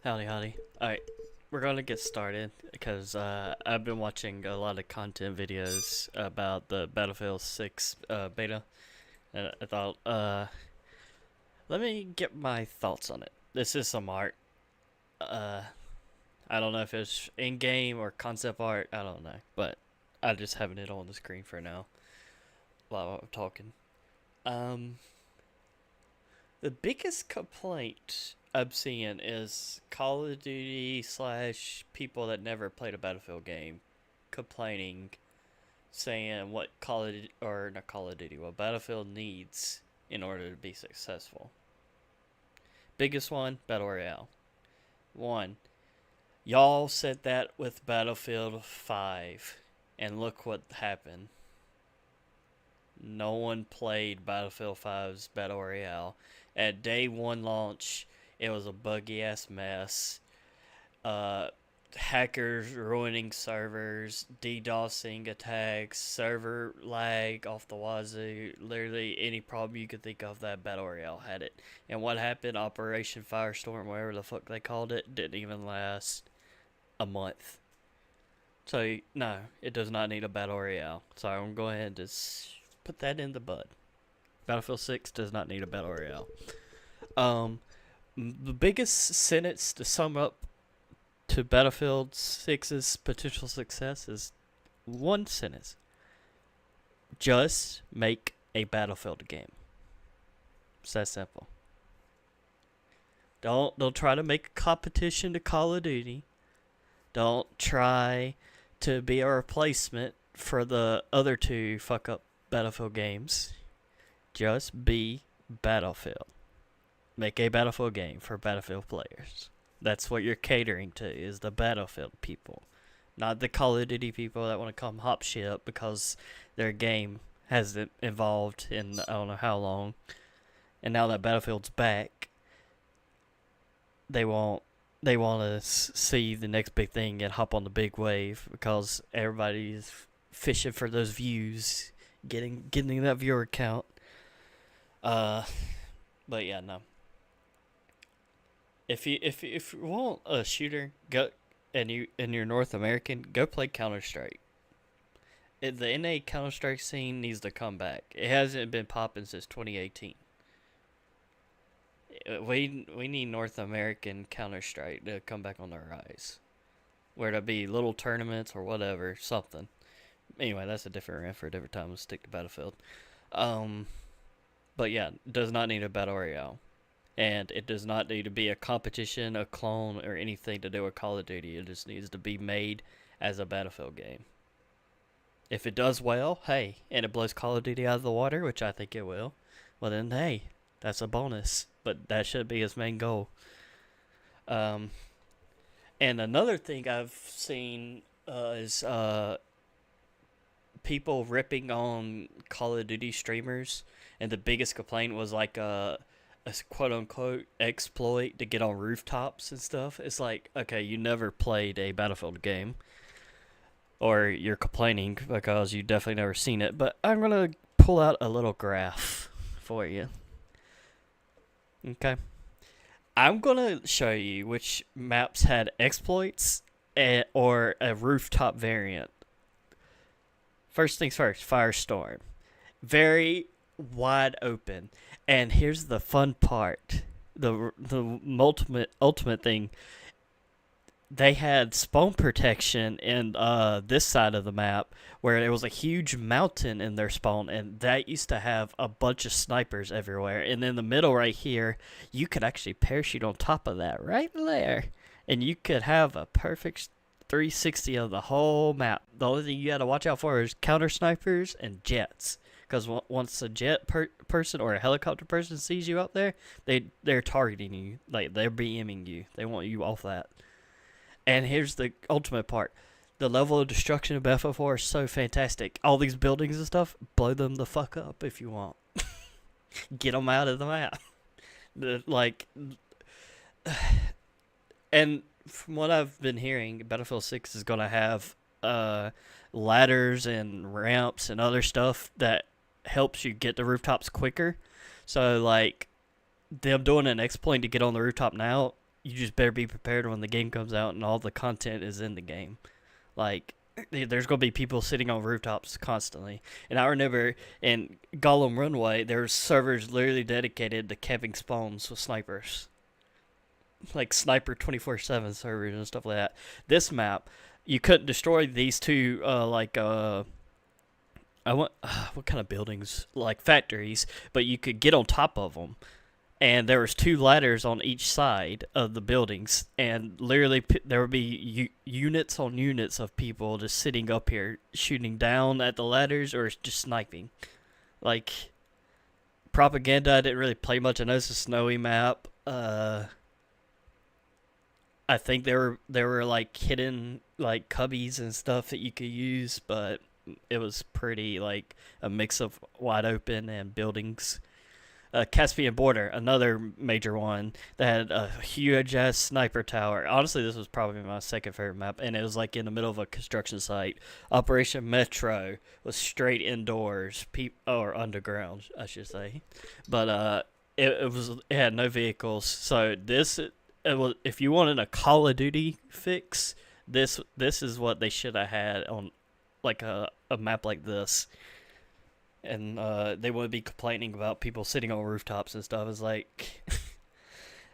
Howdy, howdy. Alright, we're gonna get started because I've been watching a lot of content videos about the Battlefield 6 beta, and I thought, let me get my thoughts on it. This is some art. Uh, I don't know if it's in game or concept art, I don't know, but I'm just having it on the screen for now while I'm talking. Um, the biggest complaint I'm seeing is Call of Duty slash people that never played a Battlefield game complaining, saying what Call of Duty, or not Call of Duty, what Battlefield needs in order to be successful. Biggest one, Battle Royale. One, y'all said that with Battlefield 5, and look what happened. No one played Battlefield 5's Battle Royale. At day one launch, it was a buggy ass mess. Uh, Hackers ruining servers, DDoSing attacks, server lag off the wazoo. Literally any problem you could think of, that Battle Royale had it. And what happened? Operation Firestorm, whatever the fuck they called it, didn't even last a month. So, no, it does not need a Battle Royale. So I'm going to go ahead and just put that in the bud. Battlefield 6 does not need a Battle Royale. The biggest sentence to sum up to Battlefield 6's potential success is one sentence. Just make a Battlefield game. It's that simple. Don't try to make a competition to Call of Duty. Don't try to be a replacement for the other two fuck up Battlefield games. Just be Battlefield. Make a Battlefield game for Battlefield players. That's what you're catering to, is the Battlefield people. Not the Call of Duty people that want to come hop shit because their game hasn't evolved in I don't know how long. And now that Battlefield's back, they want to see the next big thing and hop on the big wave because everybody's fishing for those views, getting that viewer count. But yeah, no. If you want a shooter, go and you're North American, go play Counter Strike. The NA Counter Strike scene needs to come back. It hasn't been popping since 2018. We need North American Counter Strike to come back on the rise, where to be little tournaments or whatever, something. Anyway, that's a different rant for a different time. Let's stick to Battlefield. But yeah, does not need a Battle Royale. And it does not need to be a competition, a clone, or anything to do with Call of Duty. It just needs to be made as a Battlefield game. If it does well, hey, and it blows Call of Duty out of the water, which I think it will, well then, hey, that's a bonus. But that should be his main goal. And another thing I've seen is people ripping on Call of Duty streamers, and the biggest complaint was like a quote unquote exploit to get on rooftops and stuff. It's like, okay, you never played a Battlefield game, or you're complaining because you definitely never seen it. But I'm gonna pull out a little graph for you. Okay, I'm gonna show you which maps had exploits or a rooftop variant. First things first, Firestorm. Very wide open. And here's the fun part. The ultimate thing. They had spawn protection in this side of the map where there was a huge mountain in their spawn, and that used to have a bunch of snipers everywhere. And in the middle right here, you could actually parachute on top of that right there. And you could have a perfect 360 of the whole map. The only thing you got to watch out for is counter snipers and jets. Because once a jet person or a helicopter person sees you out there, they're targeting you. Like, they're BMing you. They want you off that. And here's the ultimate part. The level of destruction of Battlefield 4 is so fantastic. All these buildings and stuff, blow them the fuck up if you want. Get them out of the map. And from what I've been hearing, Battlefield 6 is going to have ladders and ramps and other stuff that helps you get to rooftops quicker. So, like, them doing an exploit to get on the rooftop now, you just better be prepared when the game comes out and all the content is in the game. Like, there's gonna be people sitting on rooftops constantly. And I remember in Gollum Runway, there's servers literally dedicated to camping spawns with snipers, like sniper 24/7 servers and stuff like that. This map, you couldn't destroy these two I want what kind of buildings, like factories, but you could get on top of them. And there was two ladders on each side of the buildings, and literally there would be units on units of people just sitting up here shooting down at the ladders or just sniping. Like, propaganda, I didn't really play much. I know it's a snowy map. I think there were like hidden like cubbies and stuff that you could use, but it was pretty like a mix of wide open and buildings. Caspian Border, another major one that had a huge ass sniper tower. Honestly, this was probably my second favorite map, and it was like in the middle of a construction site. Operation Metro was straight indoors, or underground, I should say. But it had no vehicles, so this it was, if you wanted a Call of Duty fix, this is what they should have had on like a map like this. And they would be complaining about people sitting on rooftops and stuff. It's like,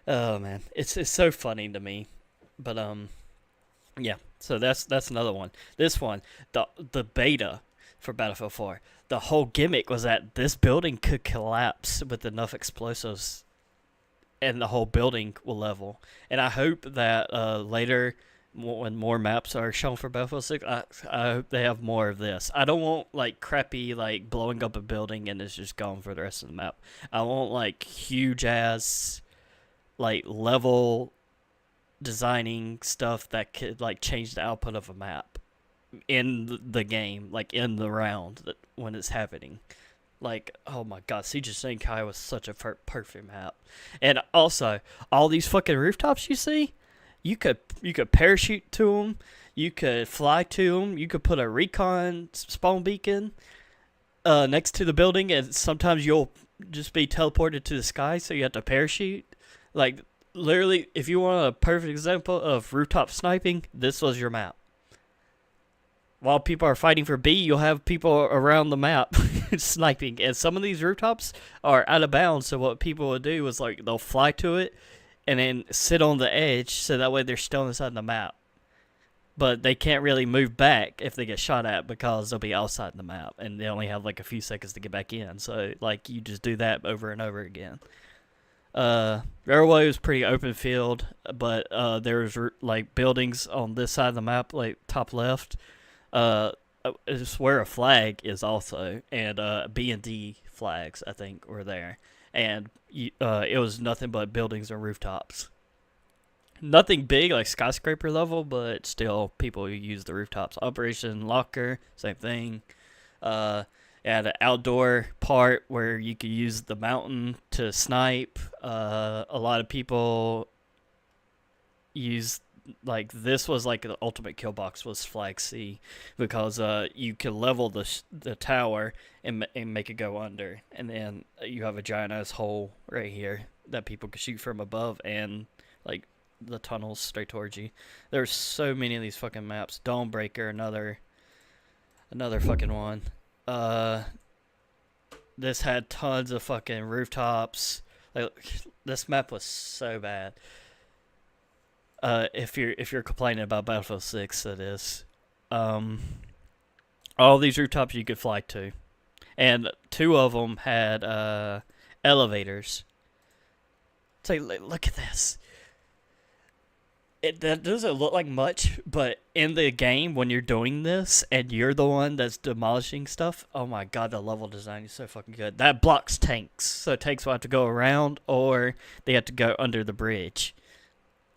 oh man, it's so funny to me. But yeah. So that's another one. This one, the beta for Battlefield 4. The whole gimmick was that this building could collapse with enough explosives, and the whole building will level. And I hope that later, when more maps are shown for Battlefield 6, I hope they have more of this. I don't want like crappy like blowing up a building and it's just gone for the rest of the map. I want like huge ass like level designing stuff that could like change the output of a map in the game, like in the round when it's happening. Like, oh my god, Siege of Shanghai was such a perfect map. And also, all these fucking rooftops you see, you could parachute to them, you could fly to them, you could put a recon spawn beacon next to the building, and sometimes you'll just be teleported to the sky, so you have to parachute. Like, literally, if you want a perfect example of rooftop sniping, this was your map. While people are fighting for B, you'll have people around the map sniping, and some of these rooftops are out of bounds, so what people will do is like they'll fly to it and then sit on the edge, so that way they're still inside the map. But they can't really move back if they get shot at because they'll be outside the map, and they only have like a few seconds to get back in. So like you just do that over and over again. Railway was pretty open field, but there's like buildings on this side of the map, like top left. It's where a flag is also, and B and D flags I think were there. And it was nothing but buildings and rooftops. Nothing big like skyscraper level, but still people use the rooftops. Operation Locker, same thing. It had an outdoor part where you could use the mountain to snipe. A lot of people use, like, this was like the ultimate kill box was Flag C, because you can level the tower and make it go under, and then you have a giant ass hole right here that people can shoot from above, and like the tunnels straight towards you. There's so many of these fucking maps. Dawnbreaker, another fucking one. This had tons of fucking rooftops. Like, this map was so bad. If you're complaining about Battlefield 6, that is. All these rooftops you could fly to, and two of them had elevators. It's like, look at this. That doesn't look like much, but in the game, when you're doing this and you're the one that's demolishing stuff, oh my god, the level design is so fucking good. That blocks tanks, so tanks will have to go around, or they have to go under the bridge,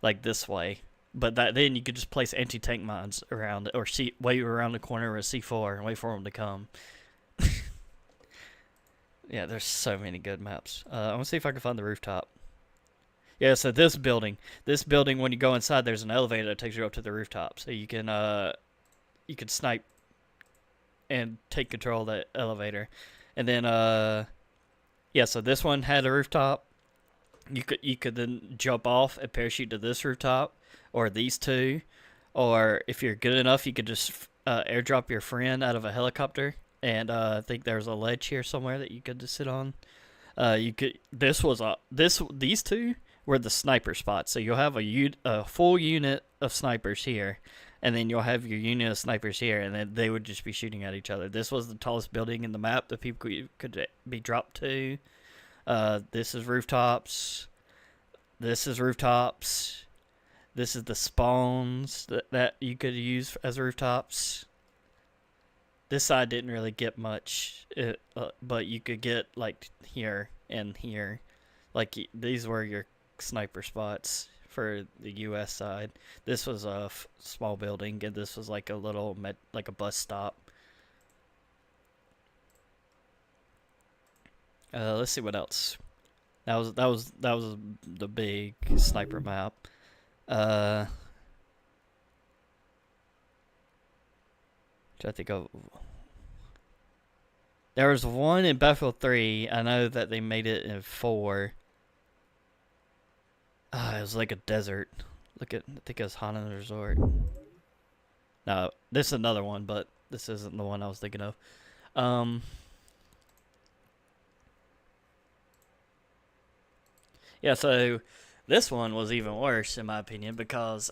like this way. But then you could just place anti-tank mines around it, or wait around the corner with a C4 and wait for them to come. Yeah, there's so many good maps. I'm gonna see if I can find the rooftop. Yeah, so this building, when you go inside, there's an elevator that takes you up to the rooftop, so you can snipe and take control of that elevator. And then yeah, so this one had a rooftop. You could then jump off and parachute to this rooftop or these two, or if you're good enough, you could just airdrop your friend out of a helicopter. And I think there's a ledge here somewhere that you could just sit on. You could. This was a this These two were the sniper spots. So you'll have a full unit of snipers here, and then you'll have your unit of snipers here, and then they would just be shooting at each other. This was the tallest building in the map that people could be dropped to. This is rooftops. This is rooftops. This is the spawns that you could use as rooftops. This side didn't really get much, but you could get like here and here. Like these were your sniper spots for the U.S. side. This was a small building, and this was like a little like a bus stop. Let's see what else. That was the big sniper map. Uh, I think of. There was one in Battlefield 3. I know that they made it in 4. It was like a desert. I think it was Hanan Resort. No, this is another one, but this isn't the one I was thinking of. Yeah, so this one was even worse in my opinion because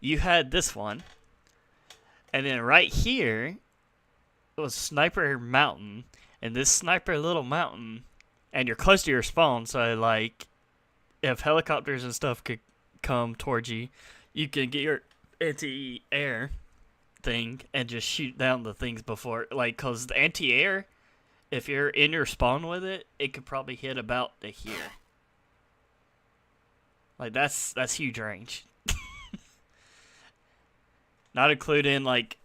you had this one, and then right here was Sniper Mountain, and this Sniper Little Mountain, and you're close to your spawn, so like if helicopters and stuff could come towards you, you can get your anti-air thing and just shoot down the things before, like, cause the anti-air, if you're in your spawn with it, it could probably hit about to here. Like that's huge range. Not including like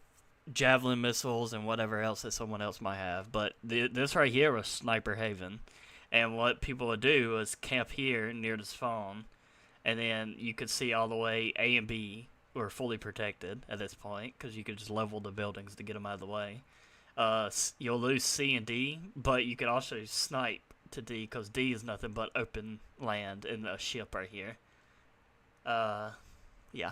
javelin missiles and whatever else that someone else might have, but this right here was Sniper Haven, and what people would do was camp here near the spawn, and then you could see all the way A and B were fully protected at this point because you could just level the buildings to get them out of the way. You'll lose C and D, but you could also snipe to D because D is nothing but open land and a ship right here. Yeah,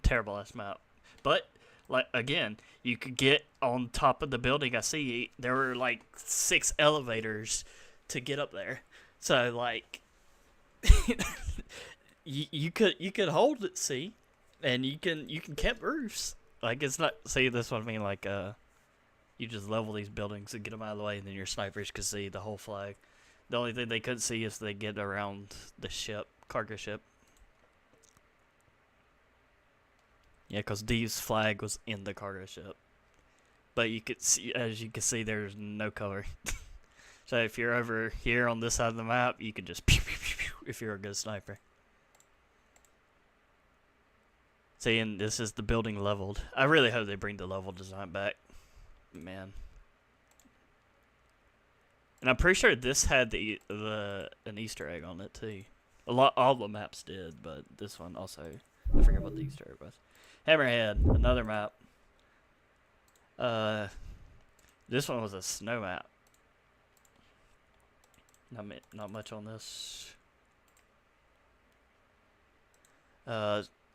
terrible ass map. But like again, you could get on top of the building. I see there were like 6 elevators to get up there. So like, you could hold it, see, and you can camp roofs. Like it's not, see, this one I mean, like you just level these buildings and get them out of the way, and then your snipers could see the whole flag. The only thing they couldn't see is they get around the ship, cargo ship. Yeah, because D's flag was in the cargo ship. But you could see, as you can see, there's no cover. So if you're over here on this side of the map, you can just pew, pew, pew, pew, if you're a good sniper. See, and this is the building leveled. I really hope they bring the level design back. Man. And I'm pretty sure this had an Easter egg on it too. All the maps did, but this one also, I forget what the Easter egg was. Hammerhead, another map. This one was a snow map. Not much on this.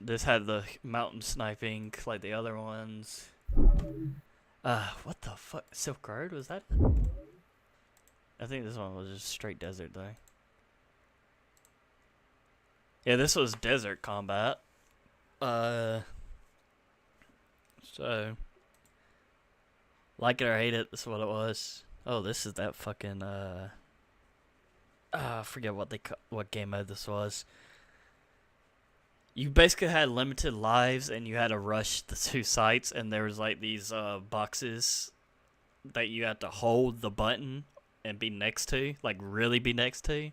This had the mountain sniping like the other ones. What the fuck? Silk Road, was that? I think this one was just straight desert though. Yeah, this was desert combat. So, like it or hate it, this is what it was. Oh, this is that fucking I forget what game mode this was. You basically had limited lives, and you had to rush the 2 sites, and there was like these boxes that you had to hold the button and be next to, like really be next to.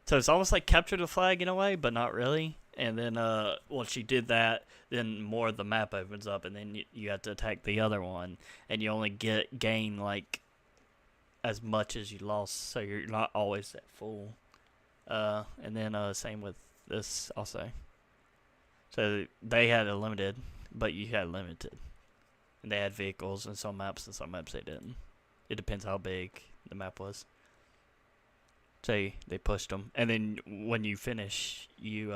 So it's almost like capture the flag in a way, but not really. And then once you did that, then more of the map opens up, and then you have to attack the other one, and you only gain like as much as you lost, so you're not always at full. And then same with this also. So they had a limited, but you had limited, and they had vehicles in some maps, and some maps they didn't. It depends how big the map was. Say they pushed them, and then when you finish, you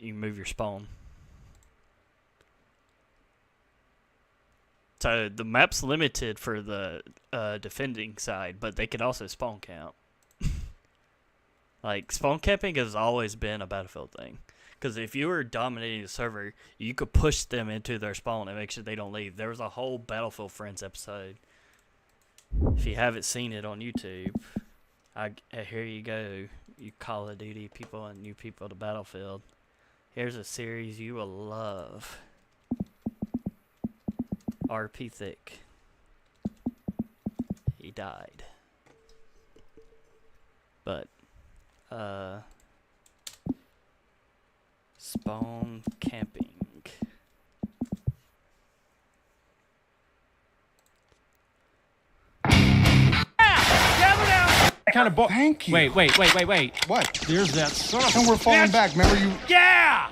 move your spawn. So the map's limited for the defending side, but they can also spawn camp. Like, spawn camping has always been a Battlefield thing. Because if you were dominating the server, you could push them into their spawn and make sure they don't leave. There was a whole Battlefield Friends episode. If you haven't seen it on YouTube, here you go, you Call of Duty people and new people to Battlefield. Here's a series you will love. RP Thick. He died. But, spawn camping. Kind of Thank you. Wait. What? There's that son. And we're falling back. Remember you? Yeah!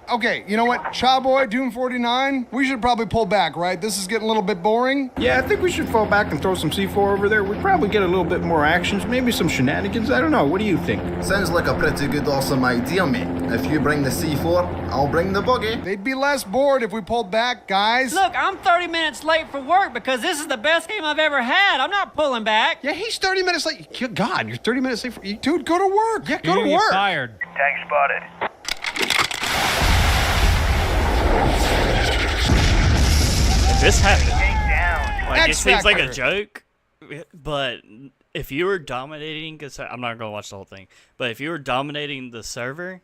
Okay, you know what? Cha Boy, Doom 49, we should probably pull back, right? This is getting a little bit boring. Yeah, I think we should fall back and throw some C4 over there. We'd probably get a little bit more actions, maybe some shenanigans. I don't know. What do you think? Sounds like a pretty good, awesome idea, mate. If you bring the C4, I'll bring the buggy. They'd be less bored if we pulled back, guys. Look, I'm 30 minutes late for work because this is the best game I've ever had. I'm not pulling back. Yeah, he's 30 minutes late. God, you're 30 minutes late for... Dude, go to work. Yeah, go to work. Fired. Tank spotted. This happened. Tank down. Like, it seems like a X-Factor. joke, but if you were dominating, cause I'm not gonna watch the whole thing, but if you were dominating the server,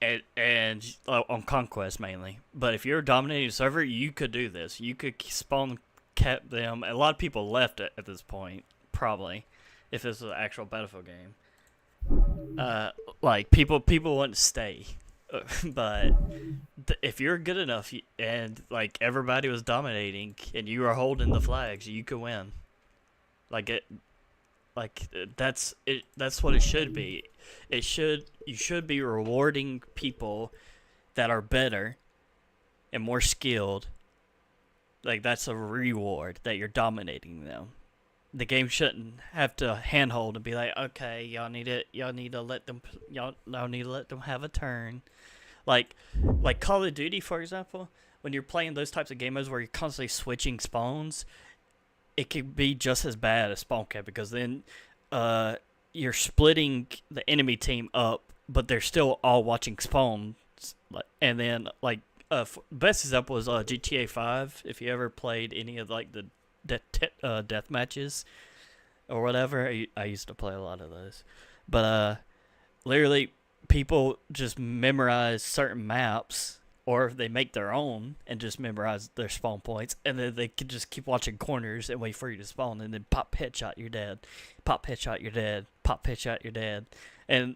and on Conquest mainly, but if you were dominating the server, you could do this. You could spawn cap them. A lot of people left at this point, probably, if this was an actual Battlefield game. Like people wouldn't stay. But if you're good enough and like everybody was dominating and you were holding the flags, you could win. That's what it should be. You should be rewarding people that are better and more skilled. Like, that's a reward that you're dominating them. The game shouldn't have to handhold and be like, okay, y'all need to let them have a turn. Like Call of Duty, for example, when you're playing those types of game modes where you're constantly switching spawns, it can be just as bad as spawn cap, because then you're splitting the enemy team up, but they're still all watching spawns. And then, best example was GTA 5. If you ever played any of like the death matches or whatever, I used to play a lot of those. But literally, people just memorize certain maps, or they make their own and just memorize their spawn points, and then they can just keep watching corners and wait for you to spawn, and then pop headshot, you're dead. Pop headshot, you're dead. Pop headshot, you're dead. And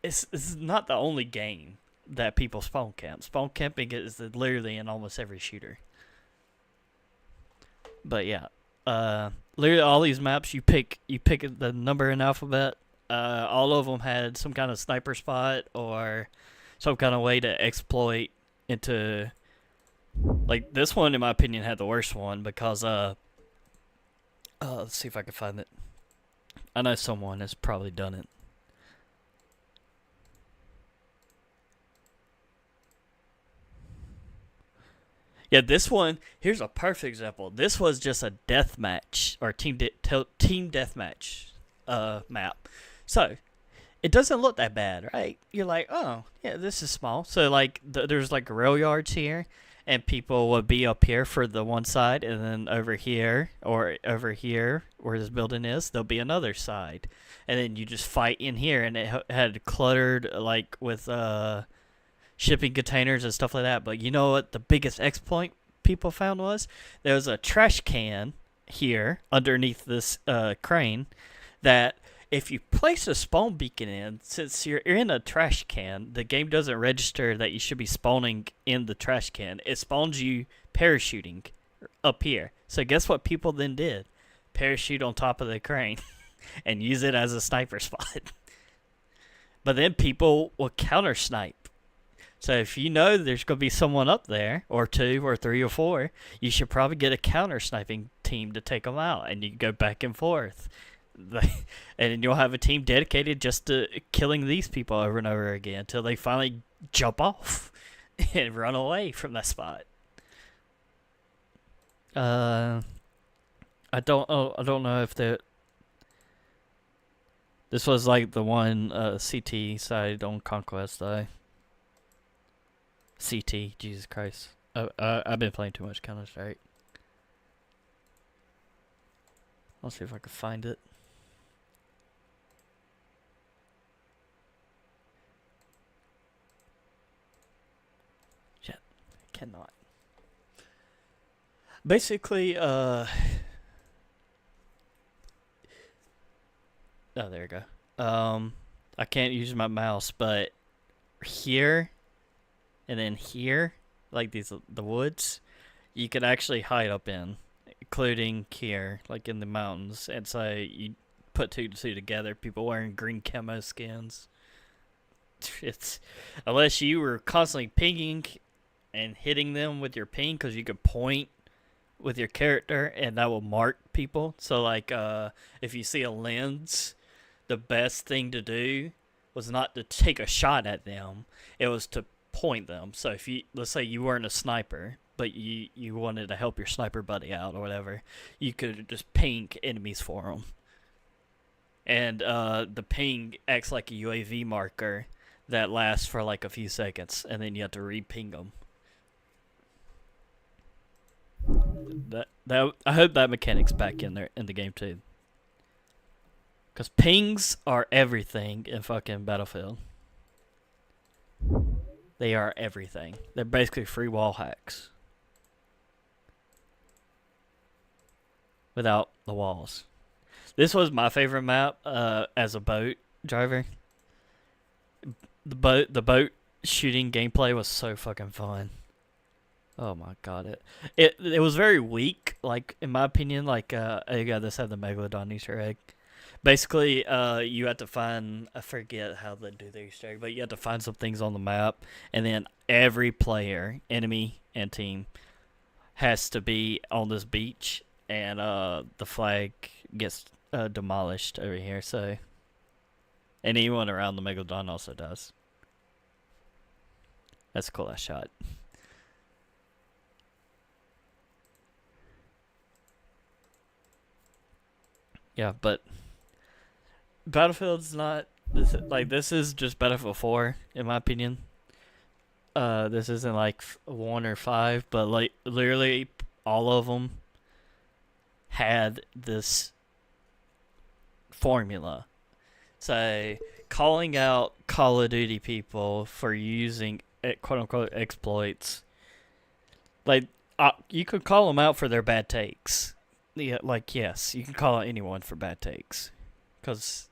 it's not the only game that people spawn camp. Spawn camping is literally in almost every shooter. But yeah, literally all these maps, you pick the number in alphabet. All of them had some kind of sniper spot or some kind of way to exploit into, like, this one in my opinion had the worst one because let's see if I can find it. I know someone has probably done it. Yeah, this one, here's a perfect example. This was just a death match, or team deathmatch map. So, it doesn't look that bad, right? You're like, oh, yeah, this is small. So, like, there's, like, rail yards here, and people would be up here for the one side, and then over here, or over here, where this building is, there'll be another side. And then you just fight in here, and it had cluttered, like, with shipping containers and stuff like that. But you know what the biggest exploit people found was? There was a trash can here underneath this crane that if you place a spawn beacon in, since you're in a trash can, the game doesn't register that you should be spawning in the trash can. It spawns you parachuting up here. So guess what people then did? Parachute on top of the crane and use it as a sniper spot. But then people will counter snipe. So if you know there's going to be someone up there, or two, or three, or four, you should probably get a counter sniping team to take them out, and you go back and forth. And you'll have a team dedicated just to killing these people over and over again until they finally jump off and run away from that spot. I don't know if this was like the one CT side on Conquest though. CT, Jesus Christ. I've been playing too much Counter-Strike. I'll see if I can find it. Shit, I cannot. Basically, oh, there we go. I can't use my mouse, but here and then here, like the woods, you could actually hide up in, including here, like in the mountains. And so you put two to two together, people wearing green camo skins. It's, unless you were constantly pinging and hitting them with your ping, because you could point with your character and that will mark people. So like if you see a lens, the best thing to do was not to take a shot at them, it was to point them. So if you, let's say you weren't a sniper, but you wanted to help your sniper buddy out or whatever, you could just ping enemies for them. And the ping acts like a UAV marker that lasts for like a few seconds, and then you have to re-ping them. That I hope that mechanic's back in there in the game too. Cause pings are everything in fucking Battlefield. They are everything. They're basically free wall hacks. Without the walls. This was my favorite map as a boat driver. The boat shooting gameplay was so fucking fun. Oh my god, it was very weak, like in my opinion. Like you got this had the Megalodon Easter egg. Basically, you have to find, I forget how they do the Easter egg, but you have to find some things on the map, and then every player, enemy and team, has to be on this beach, and the flag gets demolished over here. So, and anyone around the Megalodon also does. That's a cool ass shot. Yeah, but Battlefield's not this is just Battlefield 4 in my opinion. This isn't like 1 or 5, but like literally all of them had this formula. So calling out Call of Duty people for using quote unquote exploits, like you could call them out for their bad takes. Yeah, like, yes, you can call out anyone for bad takes. Because,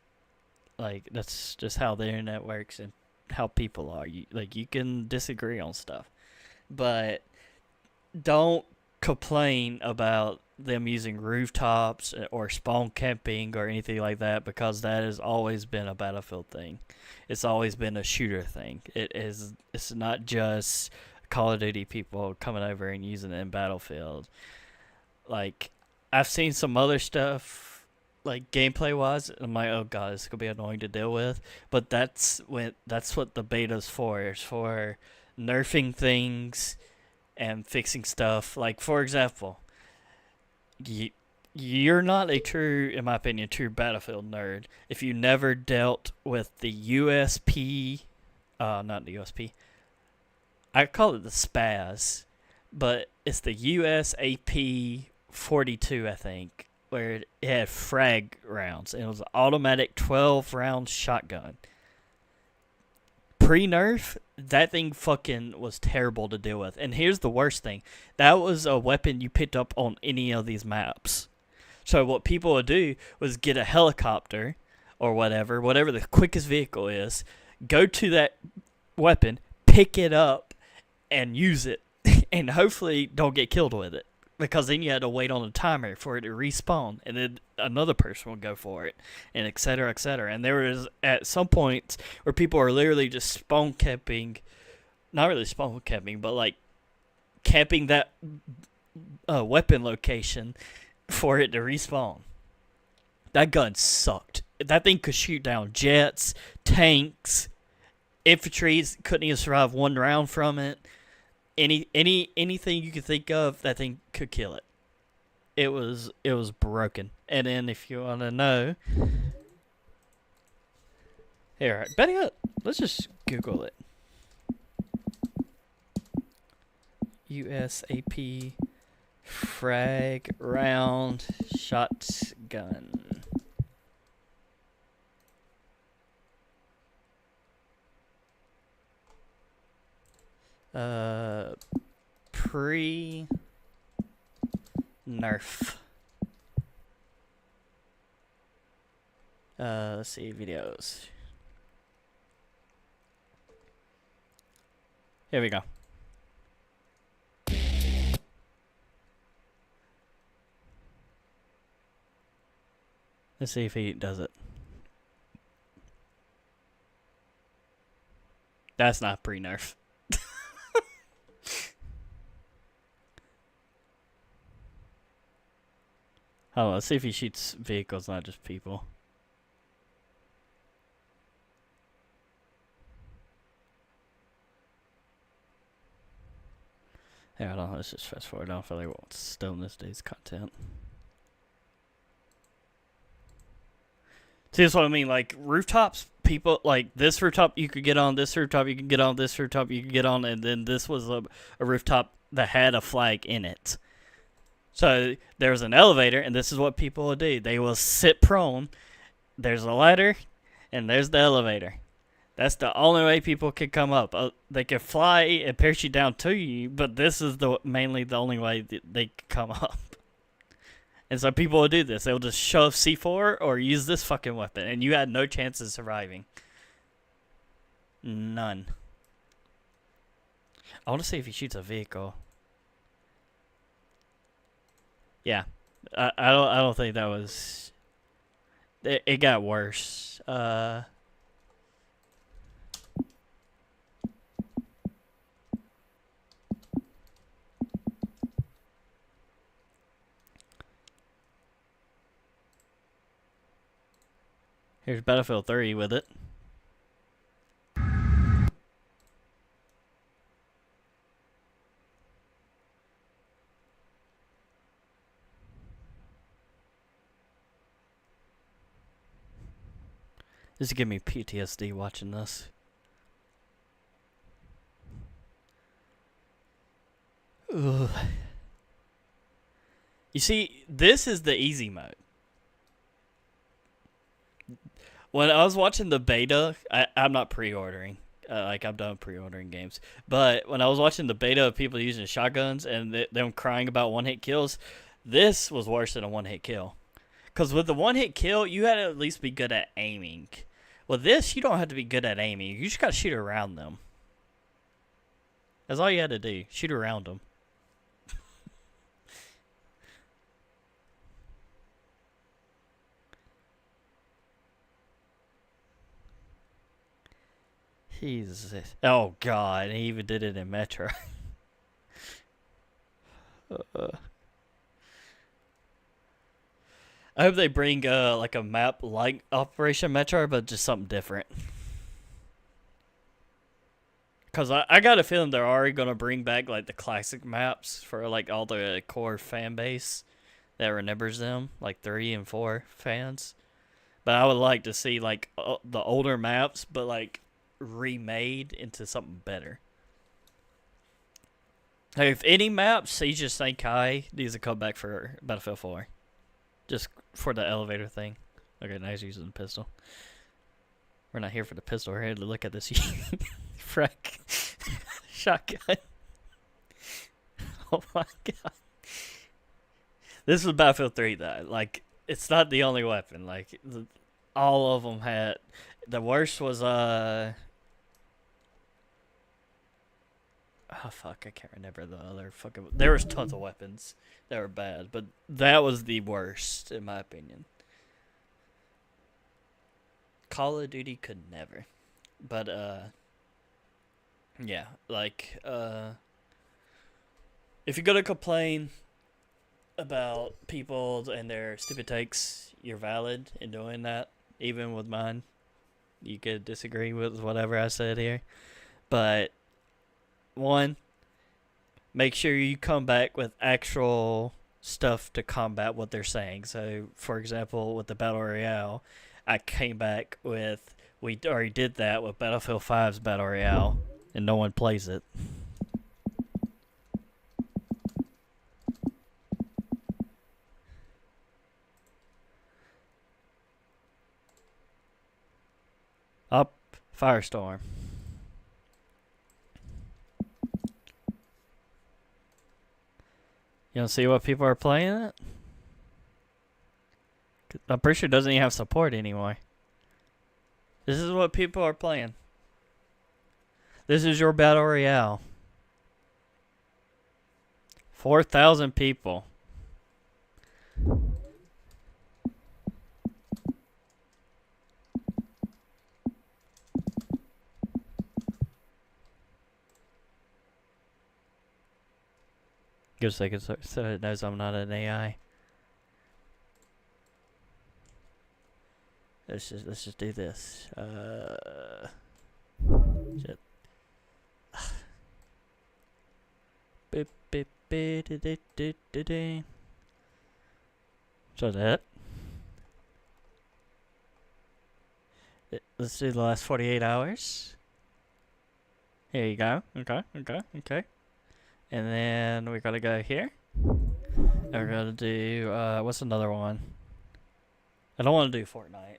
like, that's just how the internet works and how people are. You can disagree on stuff. But don't complain about them using rooftops or spawn camping or anything like that, because that has always been a Battlefield thing. It's always been a shooter thing. It's not just Call of Duty people coming over and using it in Battlefield. Like, I've seen some other stuff, like gameplay wise, and I'm like, oh god, it's gonna be annoying to deal with. But that's what the beta's for. It's for nerfing things and fixing stuff. Like, for example, you're not a true, in my opinion, true Battlefield nerd if you never dealt with the USP, not the USP. I call it the SPAS, but it's the USAP 42, I think, where it had frag rounds, and it was an automatic 12-round shotgun. Pre-nerf, that thing fucking was terrible to deal with. And here's the worst thing. That was a weapon you picked up on any of these maps. So what people would do was get a helicopter or whatever the quickest vehicle is, go to that weapon, pick it up, and use it. And hopefully don't get killed with it. Because then you had to wait on a timer for it to respawn, and then another person would go for it, and et cetera, et cetera. And there was at some points where people are literally just spawn camping, not really spawn camping, but like camping that weapon location for it to respawn. That gun sucked. That thing could shoot down jets, tanks, infantry. Couldn't even survive one round from it. Anything you could think of, that thing could kill it. It was broken. And then if you want to know, here, better yet, let's just Google it. USAP frag round shotgun. Pre-nerf. Let's see, videos. Here we go. Let's see if he does it. That's not pre-nerf. Hold on, let's see if he shoots vehicles, not just people. Here, hold on, let's just fast forward. I don't feel like we'll stone this day's content. See, that's what I mean. Like, rooftops, people, like, this rooftop you could get on, this rooftop you could get on, this rooftop you could get on, and then this was a rooftop that had a flag in it. So, there's an elevator, and this is what people will do. They will sit prone, there's a ladder, and there's the elevator. That's the only way people can come up. They can fly and parachute down to you, but this is mainly the only way that they can come up. And so people will do this. They'll just shove C4 or use this fucking weapon, and you had no chance of surviving. None. I want to see if he shoots a vehicle. Yeah, I don't think that was. It got worse. Here's Battlefield 3 with it. This is giving me PTSD watching this. Ugh. You see, this is the easy mode. When I was watching the beta, I'm not pre-ordering. Like, I'm done pre-ordering games. But when I was watching the beta of people using shotguns and them crying about one-hit kills, this was worse than a one-hit kill. Because with the one-hit kill, you had to at least be good at aiming. With this, you don't have to be good at aiming. You just got to shoot around them. That's all you had to do. Shoot around them. Jesus. Oh, God. He even did it in Metro. I hope they bring like a map like Operation Metro, but just something different. Because I got a feeling they're already going to bring back like the classic maps for like all the core fan base that remembers them, like 3 and 4 fans. But I would like to see like the older maps, but like remade into something better. Hey, if any maps, Siege of St. Kai needs to come back for Battlefield 4. Just for the elevator thing. Okay, now he's using the pistol. We're not here for the pistol. We're here to look at this frack shotgun. Oh my god. This was Battlefield 3 though. Like, it's not the only weapon. Like, all of them had. The worst was oh fuck, I can't remember the other fucking. There was tons of weapons that were bad, but that was the worst in my opinion. Call of Duty could never, but yeah, like if you're gonna complain, about people and their stupid takes. You're valid in doing that, even with mine. You could disagree with whatever I said here, but one, make sure you come back with actual stuff to combat what they're saying. So, for example, with the Battle Royale, I came back with, we already did that with Battlefield 5's Battle Royale, and no one plays it. Up, Firestorm. You don't see what people are playing it? I'm pretty sure it doesn't even have support anymore. This is what people are playing. This is your Battle Royale. 4,000 people. Give a second so it knows I'm not an AI. Let's just do this. Shit. Beep beep beep dee dee dee dee dee. So that. Let's do the last 48 hours. Here you go. Okay. And then we gotta go here. And we're gonna do what's another one? I don't want to do Fortnite.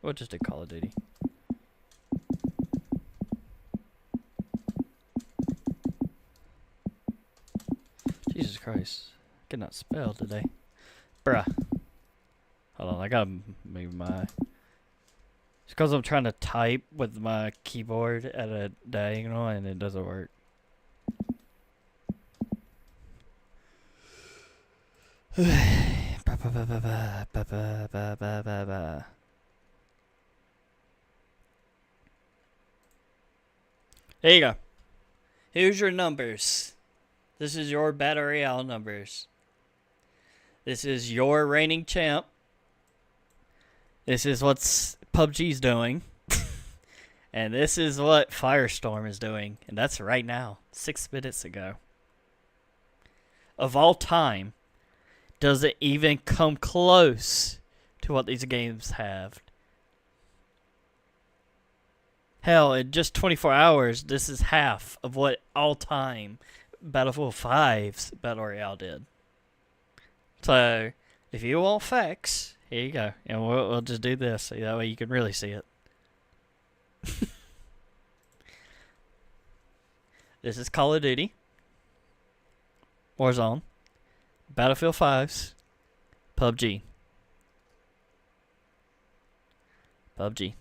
We'll just do Call of Duty. Jesus Christ. I cannot spell today. Bruh. Hold on, I gotta move my... It's because I'm trying to type with my keyboard at a diagonal and it doesn't work. There you go. Here's your numbers. This is your Battle Royale numbers. This is your reigning champ. This is what PUBG's doing. And this is what Firestorm is doing. And that's right now. 6 minutes ago. Of all time, does it even come close to what these games have? Hell, in just 24 hours, this is half of what all-time Battlefield 5's Battle Royale did. So, if you want facts, here you go. And we'll just do this, so that way you can really see it. This is Call of Duty. Warzone. Battlefield 5's. PUBG. PUBG.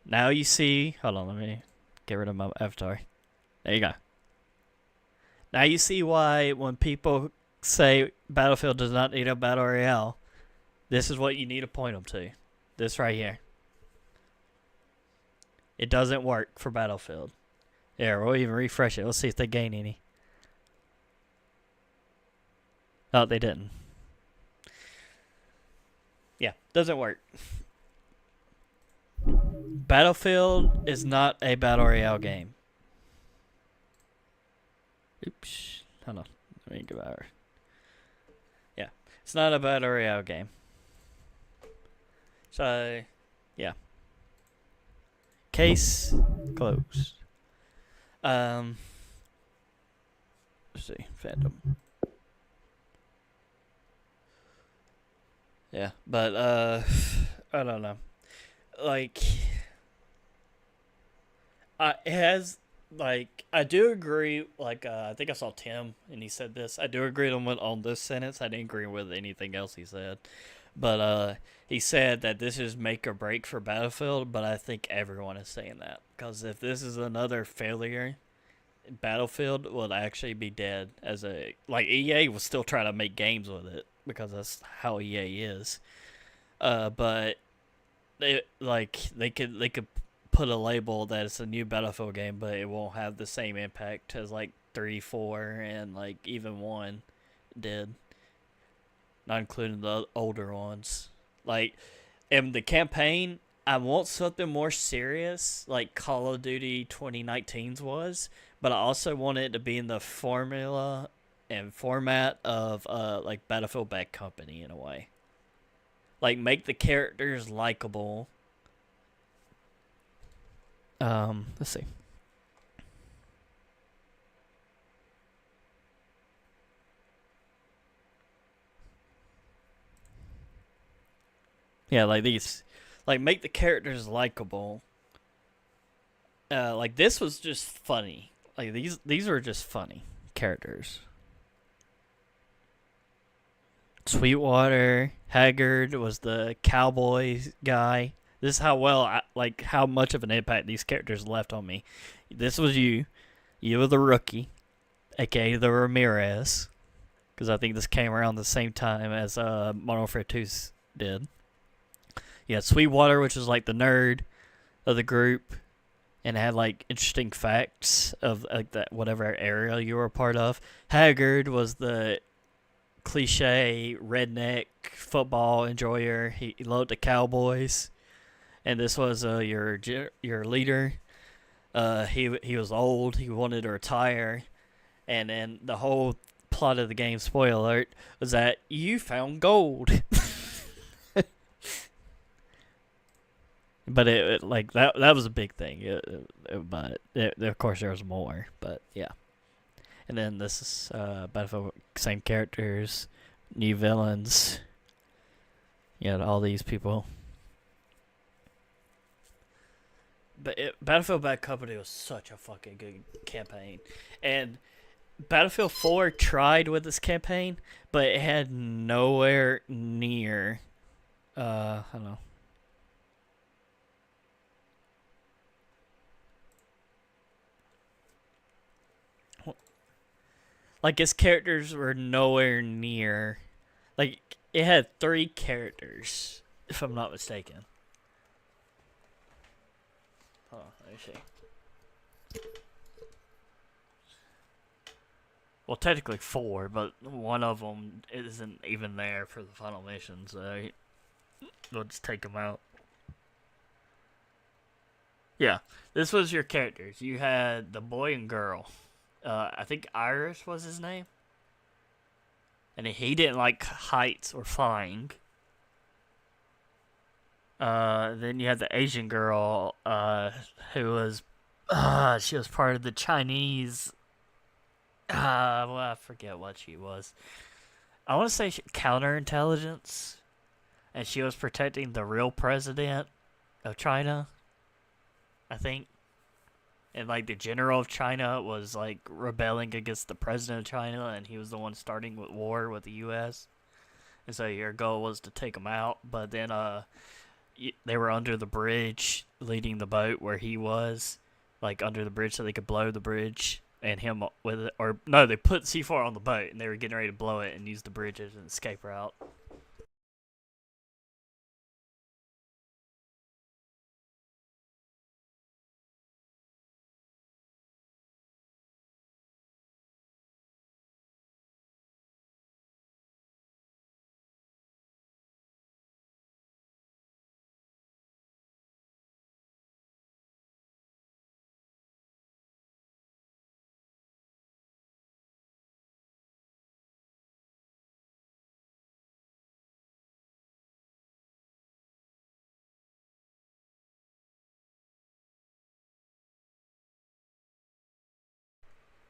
Now you see... Hold on, let me get rid of my avatar. There you go. Now you see why when people say Battlefield does not need a Battle Royale, this is what you need to point them to. This right here. It doesn't work for Battlefield. There, we'll even refresh it. Let's see if they gain any. Oh, they didn't. Yeah, doesn't work. Battlefield is not a Battle Royale game. Oops. Hold on. Let me go over. Yeah. It's not a Battle Royale game. So, yeah. Case closed. Let's see. Phantom. Yeah, but, I don't know. Like, it has, like, I do agree, like, I think I saw Tim, and he said this. I do agree on this sentence. I didn't agree with anything else he said. But, he said that this is make or break for Battlefield, but I think everyone is saying that. Because if this is another failure, Battlefield will actually be dead as a, like, EA will still try to make games with it, because that's how EA is. But they could put a label that it's a new Battlefield game, but it won't have the same impact as like 3, 4, and like even 1 did, not including the older ones. Like in the campaign, I want something more serious, like Call of Duty 2019's was, but I also want it to be in the formula and format of like Battlefield Bad Company in a way. Like make the characters likable. Let's see. Yeah, like these, like make the characters likable. Like this was just funny. Like these were just funny characters. Sweetwater, Haggard was the cowboy guy. This is how much of an impact these characters left on me. This was you. You were the rookie, aka the Ramirez, because I think this came around the same time as Modern Warfare 2's did. You had Sweetwater, which was like the nerd of the group, and had like interesting facts of like that whatever area you were a part of. Haggard was the cliche redneck football enjoyer. He loved the Cowboys, and this was your leader. He was old. He wanted to retire, and then the whole plot of the game, spoiler alert, was that you found gold. But it like that was a big thing. But of course there was more. But yeah. And then this is Battlefield, same characters, new villains. You had all these people. But Battlefield Bad Company was such a fucking good campaign. And Battlefield 4 tried with this campaign, but it had nowhere near, I don't know. Like, its characters were nowhere near. Like, it had 3 characters, if I'm not mistaken. Hold on, let me see. Well, technically 4, but one of them isn't even there for the final mission, so we'll just take them out. Yeah, this was your characters. You had the boy and girl. I think Irish was his name. And he didn't like heights or flying. Then you had the Asian girl, who was, she was part of the Chinese, well, I forget what she was. I want to say counterintelligence. And she was protecting the real president of China, I think. And, like, the general of China was, like, rebelling against the president of China, and he was the one starting with war with the U.S. And so your goal was to take him out, but then they were under the bridge leading the boat where he was, like, under the bridge so they could blow the bridge and him with it. Or, no, they put C4 on the boat, and they were getting ready to blow it and use the bridge as an escape route.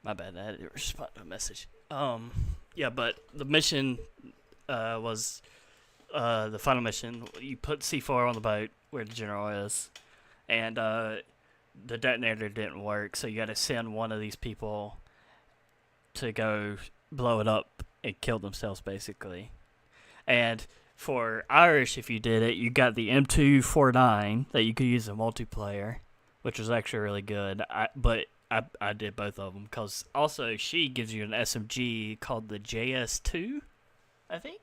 My bad, I didn't respond to a message. Yeah, but the mission was the final mission. You put C4 on the boat where the general is, and the detonator didn't work, so you got to send one of these people to go blow it up and kill themselves, basically. And for Irish, if you did it, you got the M249 that you could use in multiplayer, which was actually really good. I did both of them, because also she gives you an SMG called the JS2, I think.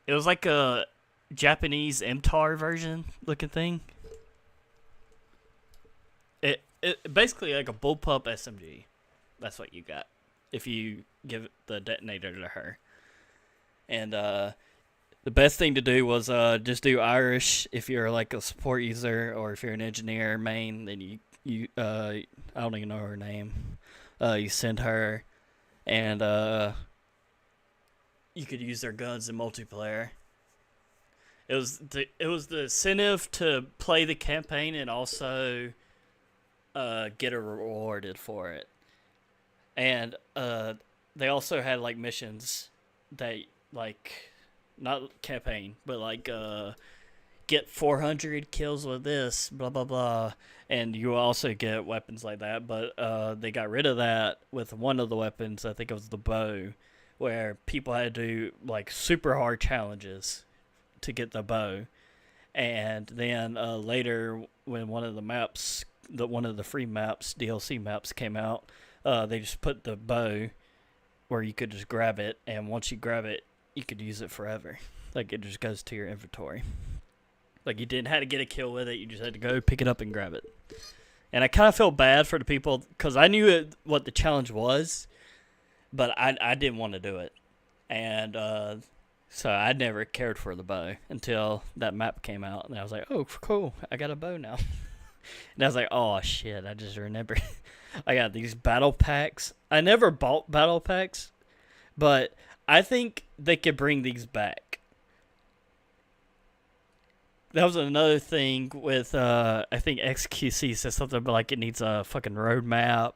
It was like a Japanese MTAR version looking thing. It basically like a bullpup SMG. That's what you got if you give the detonator to her. And the best thing to do was just do Irish if you're like a support user, or if you're an engineer main, then you I don't even know her name. You send her, and you could use their guns in multiplayer. It was the incentive to play the campaign and also get rewarded for it. And they also had like missions that like, not campaign, but like get 400 kills with this, blah blah blah, and you also get weapons like that. But they got rid of that with one of the weapons. I think it was the bow, where people had to do like super hard challenges to get the bow. And then later, when one of the maps, one of the free maps, DLC maps came out, they just put the bow where you could just grab it, and once you grab it, you could use it forever. Like, it just goes to your inventory. Like, you didn't have to get a kill with it, you just had to go pick it up and grab it. And I kind of felt bad for the people, because I knew what the challenge was, but I didn't want to do it. And so I never cared for the bow until that map came out, and I was like, oh, cool, I got a bow now. And I was like, oh, shit, I just remembered. I got these battle packs. I never bought battle packs, but I think they could bring these back. That was another thing with, I think XQC said something about like it needs a fucking roadmap,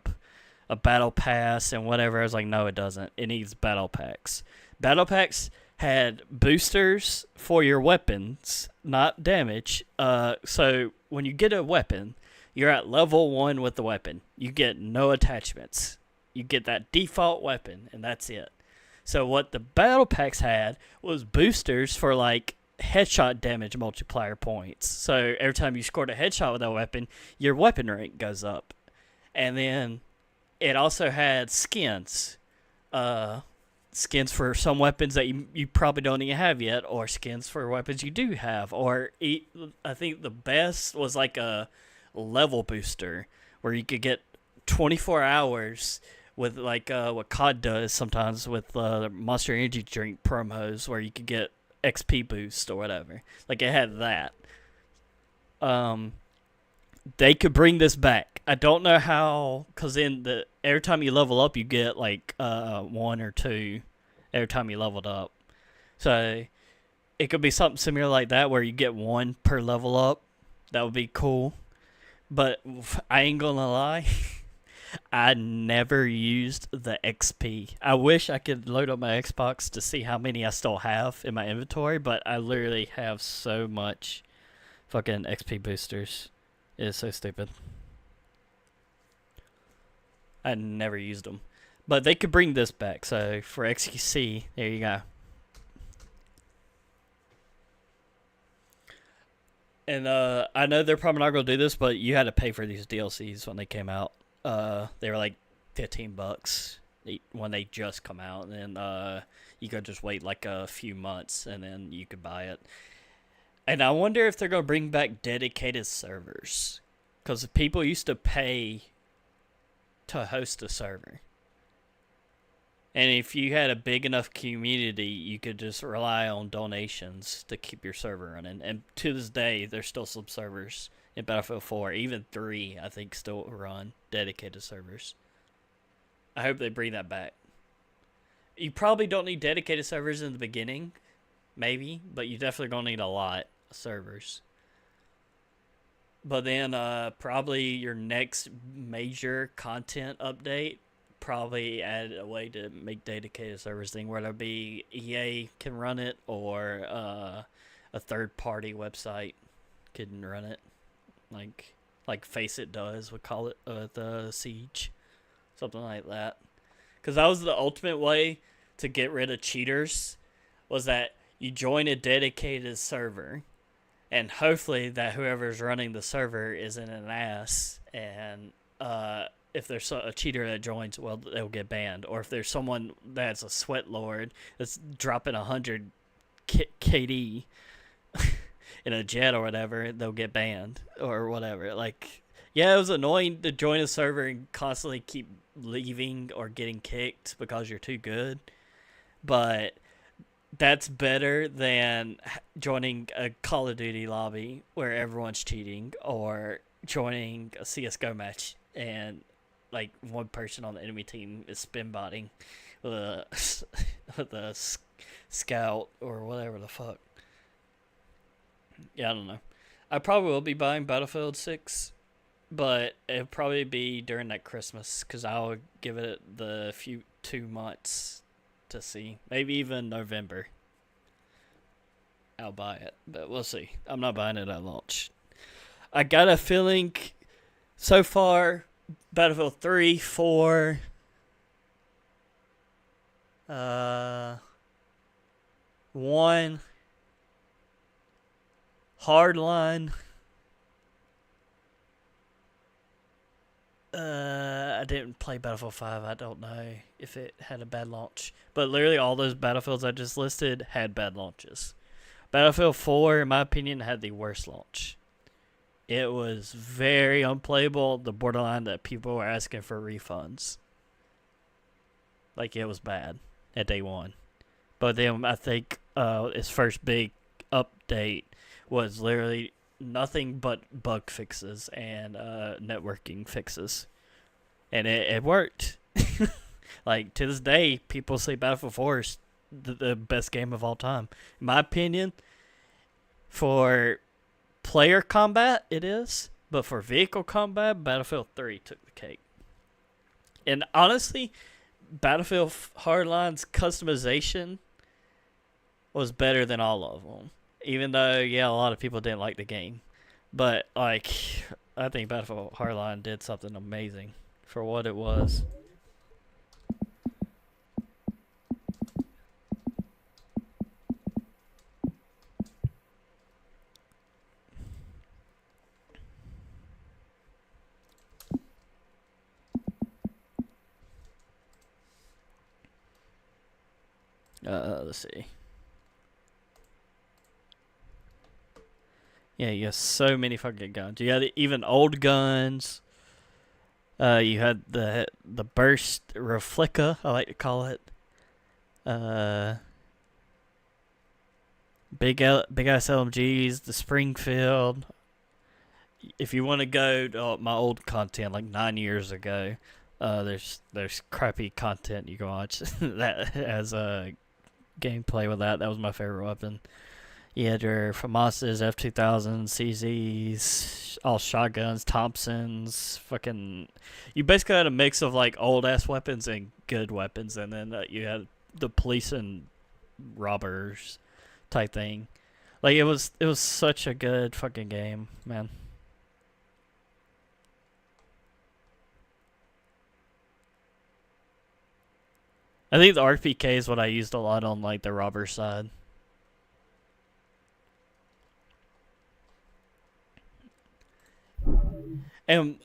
a battle pass, and whatever. I was like, no, it doesn't. It needs battle packs. Battle packs had boosters for your weapons, not damage. So when you get a weapon, you're at level 1 with the weapon. You get no attachments. You get that default weapon, and that's it. So what the battle packs had was boosters for like headshot damage multiplier points. So every time you scored a headshot with that weapon, your weapon rank goes up. And then it also had skins. Skins for some weapons that you probably don't even have yet, or skins for weapons you do have. Or I think the best was like a level booster where you could get 24 hours with like what COD does sometimes with Monster Energy drink promos, where you could get XP boost or whatever. Like, it had that. They could bring this back. I don't know how, because every time you level up, you get like 1 or 2 every time you leveled up. So it could be something similar like that, where you get 1 per level up. That would be cool. But I ain't gonna lie, I never used the XP. I wish I could load up my Xbox to see how many I still have in my inventory, but I literally have so much fucking XP boosters. It is so stupid. I never used them. But they could bring this back, so for XQC, there you go. And I know they're probably not going to do this, but you had to pay for these DLCs when they came out. They were like $15 when they just come out, and then you could just wait like a few months, and then you could buy it. And I wonder if they're going to bring back dedicated servers, because people used to pay to host a server. And if you had a big enough community, you could just rely on donations to keep your server running. And to this day, there's still some servers in Battlefield 4, even 3, I think, still run dedicated servers. I hope they bring that back. You probably don't need dedicated servers in the beginning, maybe, but you definitely gonna need a lot of servers. But then probably your next major content update, probably add a way to make dedicated servers thing, where it'll be EA can run it, or a third-party website can run it, like Faceit does. We call it the Siege, something like that. Because that was the ultimate way to get rid of cheaters, was that you join a dedicated server, and hopefully that whoever's running the server isn't an ass, and if there's a cheater that joins, well, they'll get banned. Or if there's someone that's a sweat lord that's dropping 100 KD in a jet or whatever, they'll get banned or whatever. Like, yeah, it was annoying to join a server and constantly keep leaving or getting kicked because you're too good. But that's better than joining a Call of Duty lobby where everyone's cheating, or joining a CS:GO match and like one person on the enemy team is spin botting with a with a scout or whatever the fuck. Yeah, I don't know. I probably will be buying Battlefield 6, but it'll probably be during that Christmas, because I'll give it the 2 months to see. Maybe even November. I'll buy it, but we'll see. I'm not buying it at launch. I got a feeling so far Battlefield 3, 4, 1, Hardline. I didn't play Battlefield 5. I don't know if it had a bad launch. But literally all those Battlefields I just listed had bad launches. Battlefield 4, in my opinion, had the worst launch. It was very unplayable, the borderline that people were asking for refunds. Like, it was bad at day one. But then I think its first big update was literally nothing but bug fixes and networking fixes. And it worked. Like, to this day, people say Battlefield 4 is the best game of all time. In my opinion, for player combat, it is. But for vehicle combat, Battlefield 3 took the cake. And honestly, Battlefield Hardline's customization was better than all of them. Even though, yeah, a lot of people didn't like the game. But, like, I think Battlefield Hardline did something amazing for what it was. Let's see. Yeah, you have so many fucking guns. You had even old guns. You had the burst replica, I like to call it. Big ass LMGs, the Springfield. If you want to go to my old content, like 9 years ago, there's crappy content you can watch that as a gameplay with that. That was my favorite weapon. You had your FAMAS's, F2000, CZs, all shotguns, Thompsons, fucking... You basically had a mix of, like, old-ass weapons and good weapons, and then you had the police and robbers type thing. Like, it was such a good fucking game, man. I think the RPK is what I used a lot on, like, the robber side. And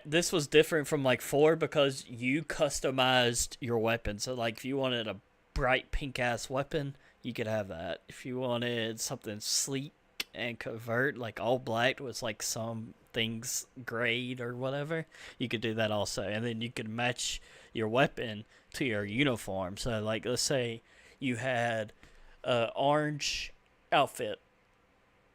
this was different from, like, 4 because you customized your weapon. So, like, if you wanted a bright pink-ass weapon, you could have that. If you wanted something sleek and covert, like all black with, like, some things grayed or whatever, you could do that also. And then you could match your weapon to your uniform. So, like, let's say you had an orange outfit,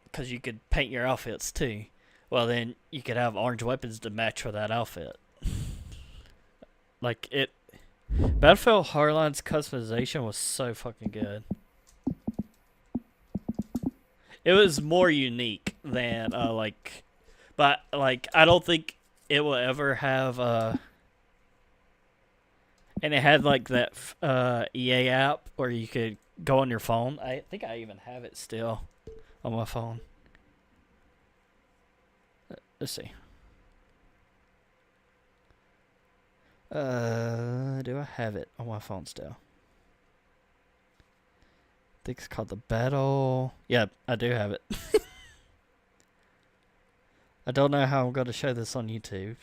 because you could paint your outfits too. Well, then you could have orange weapons to match for that outfit. Like, Battlefield Hardline's customization was so fucking good. It was more unique than, but, like, I don't think it will ever have, and it had, like, that EA app where you could go on your phone. I think I even have it still on my phone. Let's see. Do I have it on my phone still? I think it's called the Battle. Yeah, I do have it. I don't know how I'm going to show this on YouTube.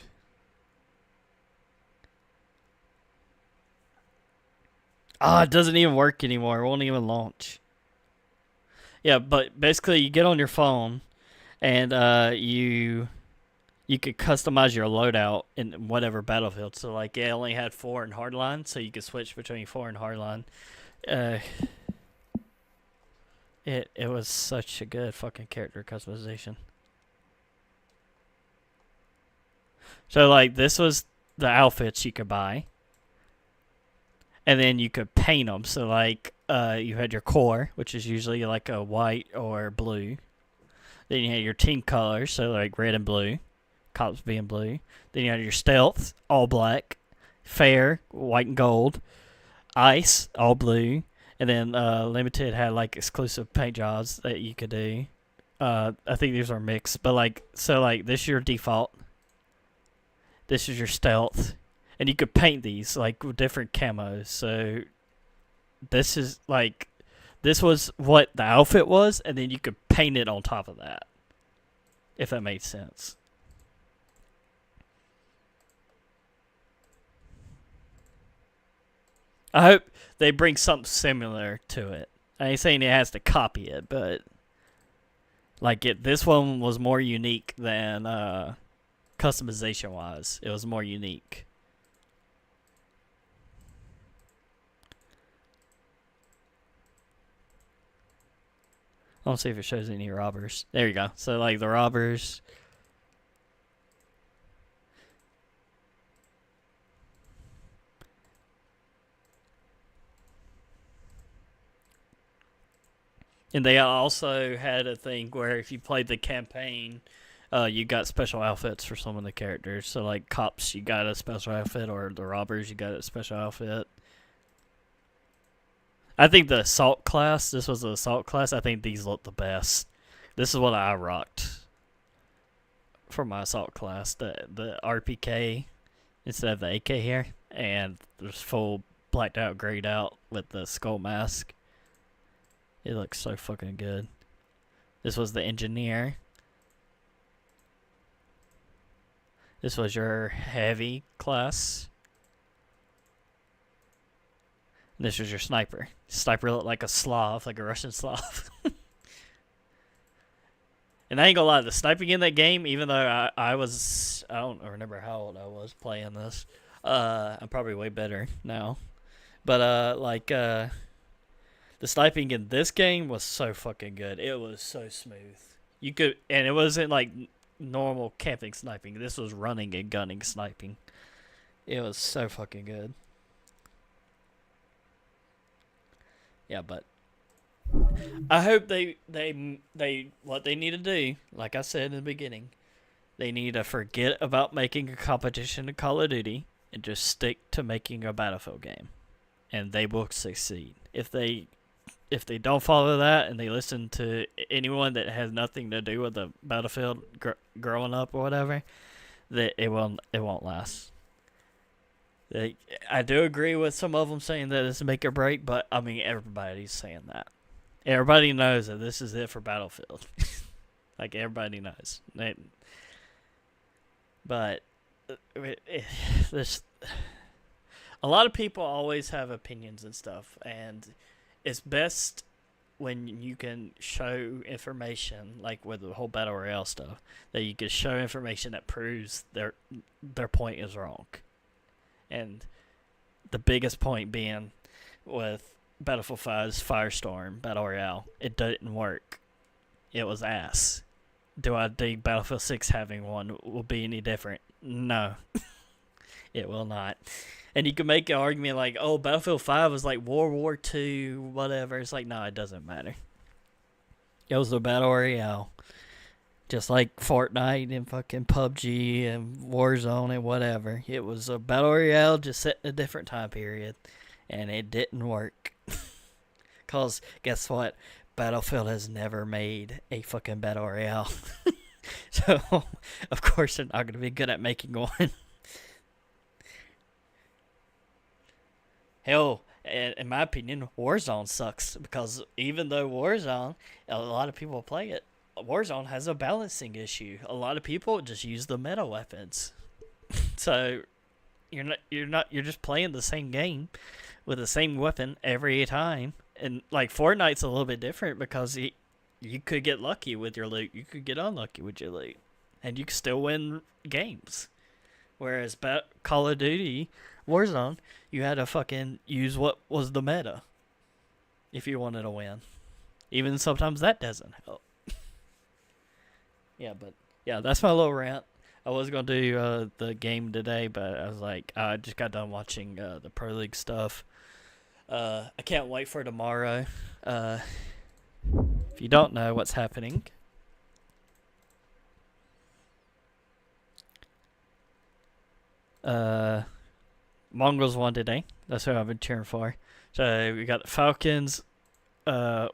It doesn't even work anymore. It won't even launch. Yeah, but basically you get on your phone and you you could customize your loadout in whatever battlefield. So like it only had 4 in hardline, so you could switch between 4 and hardline. It was such a good fucking character customization. So like this was the outfits you could buy, and then you could paint them. So like you had your core, which is usually like a white or blue. Then you had your team colors, so like red and blue, cops being blue. Then you had your stealth, all black, fair, white and gold, ice, all blue, and then limited had like exclusive paint jobs that you could do. I think these are mixed, but like so like this is your default. This is your stealth, and you could paint these like with different camos. So this is like this was what the outfit was, and then you could paint it on top of that, if that made sense. I hope they bring something similar to it. I ain't saying it has to copy it, but like this one was more unique than customization wise. It was more unique. I don't see if it shows any robbers. There you go. So like the robbers. And they also had a thing where if you played the campaign, you got special outfits for some of the characters. So like cops, you got a special outfit, or the robbers, you got a special outfit. I think the assault class, this was the assault class, I think these look the best. This is what I rocked for my assault class. The RPK instead of the AK here. And there's full blacked out, grayed out with the skull mask. It looks so fucking good. This was the engineer. This was your heavy class. This was your sniper. Sniper looked like a Slav, like a Russian Slav. And I ain't gonna lie, the sniping in that game, even though I don't remember how old I was playing this. I'm probably way better now. But the sniping in this game was so fucking good. It was so smooth. And it wasn't like normal camping sniping. This was running and gunning sniping. It was so fucking good. Yeah, but I hope they what they need to do, like I said in the beginning, they need to forget about making a competition in Call of Duty and just stick to making a Battlefield game, and they will succeed. If they don't follow that and they listen to anyone that has nothing to do with the Battlefield growing up or whatever, that it won't last. I do agree with some of them saying that it's a make or break, but I mean everybody's saying that. Everybody knows that this is it for Battlefield. Like everybody knows. But there's a lot of people always have opinions and stuff, and it's best when you can show information, like with the whole Battle Royale stuff, that you can show information that proves their point is wrong. And the biggest point being with Battlefield 5's Firestorm Battle Royale, it didn't work. It was ass. Do I think Battlefield 6 having one will be any different? No. It will not. And you can make an argument like, oh, Battlefield 5 was like World War II, whatever. It's like, no, it doesn't matter. It was a Battle Royale. Just like Fortnite and fucking PUBG and Warzone and whatever. It was a Battle Royale just set in a different time period. And it didn't work. Because guess what? Battlefield has never made a fucking Battle Royale. So, of course, they're not going to be good at making one. Hell, in my opinion, Warzone sucks. Because even though Warzone, a lot of people play it, Warzone has a balancing issue. A lot of people just use the meta weapons. So you're just playing the same game with the same weapon every time. And like Fortnite's a little bit different because you could get lucky with your loot. You could get unlucky with your loot. and you can still win games. Whereas Call of Duty Warzone, you had to fucking use what was the meta if you wanted to win. Even sometimes that doesn't help. Yeah, but yeah, that's my little rant. I was gonna do the game today, but I was like, I just got done watching the Pro League stuff. I can't wait for tomorrow. If you don't know what's happening, Mongols won today. That's who I've been cheering for. So we got the Falcons,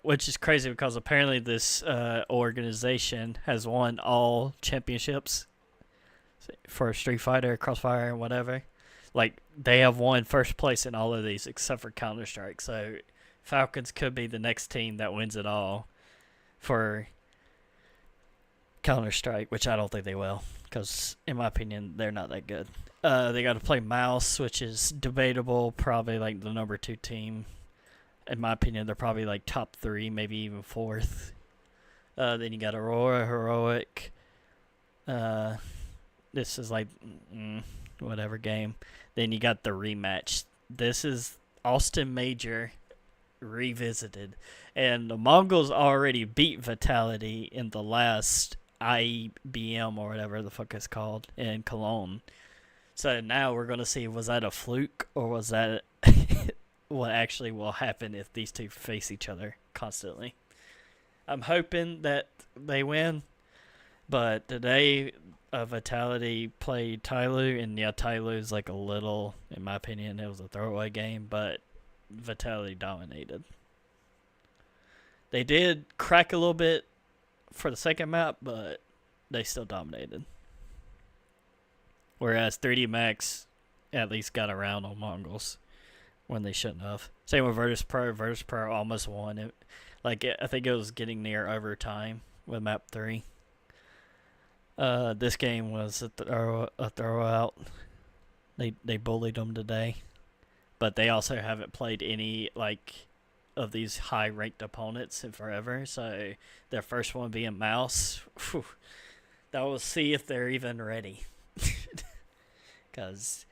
which is crazy because apparently this organization has won all championships for Street Fighter, Crossfire, and whatever. Like, they have won first place in all of these except for Counter-Strike. So Falcons could be the next team that wins it all for Counter-Strike, which I don't think they will, because in my opinion, they're not that good. They got to play Mouse, which is debatable, probably like the number 2 team. In my opinion, they're probably like top 3, maybe even 4th. Then you got Aurora, Heroic. This is like whatever game. Then you got the rematch. This is Austin Major revisited, and the Mongols already beat Vitality in the last IBM or whatever the fuck it's called in Cologne. So now we're gonna see, was that a fluke or was that what actually will happen if these two face each other constantly. I'm hoping that they win, but today Vitality played Tyloo, and yeah, Tyloo's like a little, in my opinion, it was a throwaway game, but Vitality dominated. They did crack a little bit for the second map, but they still dominated. Whereas 3D Max at least got around on Mongols when they shouldn't have. Same with Virtus Pro. Virtus Pro almost won it. Like, I think it was getting near overtime with map 3. This game was a throwout. They bullied them today, but they also haven't played any like of these high ranked opponents in forever. So their first one being Mouse, whew, that will see if they're even ready, because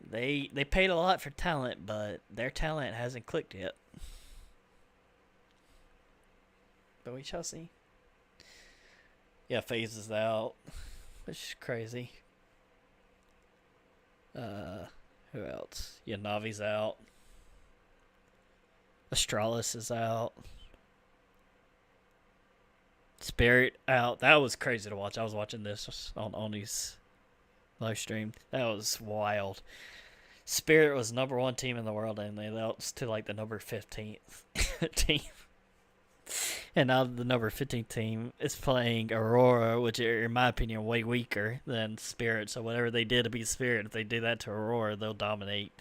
they paid a lot for talent, but their talent hasn't clicked yet. But we shall see. Yeah, FaZe is out, which is crazy. Who else? Yeah, Navi's out. Astralis is out. Spirit out. That was crazy to watch. I was watching this on Oni's live stream. That was wild. Spirit was #1 team in the world, and they lost to like the number 15th team. And now the number 15 team is playing Aurora, which are, in my opinion, way weaker than Spirit. So whatever they did to beat Spirit, if they do that to Aurora, they'll dominate.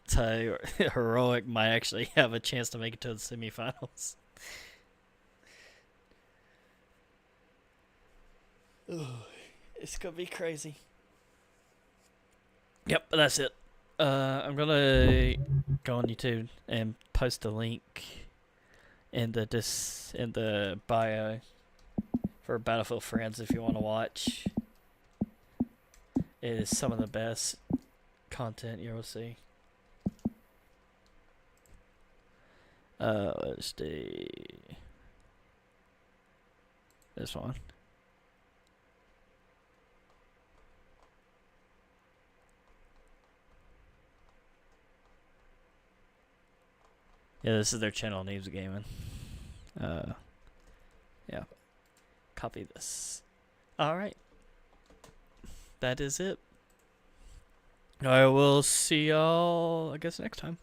So Heroic might actually have a chance to make it to the semifinals. It's going to be crazy. Yep, that's it. I'm going to go on YouTube and post a link in the bio for Battlefield Friends if you want to watch. It is some of the best content you will see. Let's do this one. Yeah, this is their channel, NeebsGaming. Yeah. Copy this. Alright. That is it. I will see y'all, I guess, next time.